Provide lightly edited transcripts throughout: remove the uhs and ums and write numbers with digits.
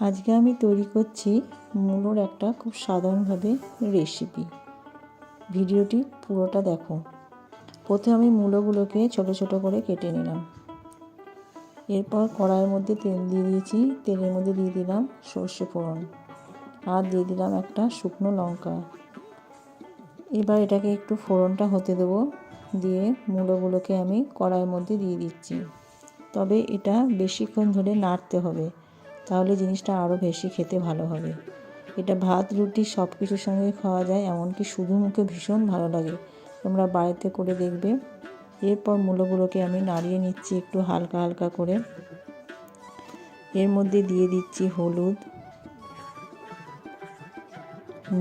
আজকে আমি তৈরি করছি মূলোর একটা খুব সাধারণভাবে রেসিপি। ভিডিওটি পুরোটা দেখো। প্রথমে আমি মূলোগুলোকে ছোট ছোট করে কেটে নিলাম। এরপর কড়াইয়ের মধ্যে তেল দিয়ে দিয়েছি। তেলের মধ্যে দিয়ে দিলাম সর্ষে ফোড়ন আর দিয়ে দিলাম একটা শুকনো লঙ্কা। এবার এটাকে একটু ফোড়নটা হতে দেবো। দিয়ে মূলোগুলোকে আমি কড়াইয়ের মধ্যে দিয়ে দিচ্ছি। তবে এটা বেশিক্ষণ ধরে নাড়তে হবে, তাহলে জিনিসটা আরও বেশি খেতে ভালো হবে। এটা ভাত রুটি সব কিছুর সঙ্গে খাওয়া যায়, এমনকি শুধু মুখে ভীষণ ভালো লাগে। তোমরা বাড়িতে করে দেখবে। এরপর মূলোগুলোকে আমি নাড়িয়ে নিচ্ছি একটু হালকা হালকা করে। এর মধ্যে দিয়ে দিচ্ছি হলুদ,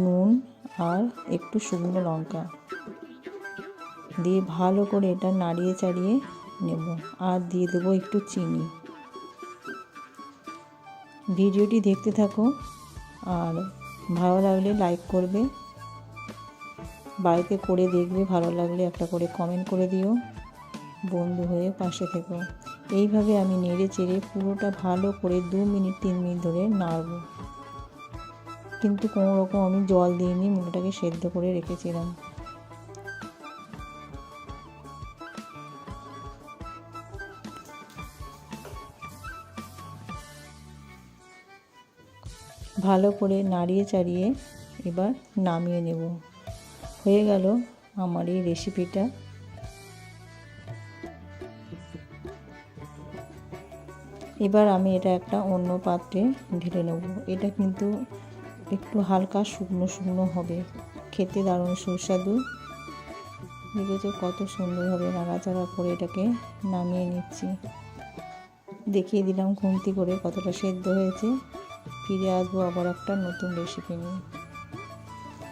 নুন আর একটু শুকনো লঙ্কা দিয়ে ভালো করে এটা নাড়িয়ে চাড়িয়ে নেব। আর দিয়ে দেবো একটু চিনি। ভিডিওটি দেখতে থাকো আর ভালো লাগলে লাইক করবে, বাড়িতে করে দেখবে, ভালো লাগলে একটা করে কমেন্ট করে দিও। বন্ধু হয়ে পাশে থেকো। এইভাবে আমি নেড়ে চেড়ে পুরোটা ভালো করে 2 মিনিট 3 মিনিট ধরে নাড়ব। কিন্তু কোনো রকম আমি জল দিইনি, মূলোটাকে সেদ্ধ করে রেখেছিলাম। ভালো করে নাড়িয়ে চাড়িয়ে এবার নামিয়ে নেব। হয়ে গেল আমার এই রেসিপিটা। এবার আমি এটা একটা অন্য পাত্রে ঢেলে নেব। এটা কিন্তু একটু হালকা শুকনো শুকনো হবে, খেতে দারুণ সুস্বাদু। দেখেছো কত সুন্দরভাবে নাড়াচাড়া করে এটাকে নামিয়ে নিচ্ছি। দেখিয়ে দিলাম খুন্তি করে কতটা সেদ্ধ হয়েছে। ফিরে আসবো আবার একটা নতুন রেসিপি নিয়ে।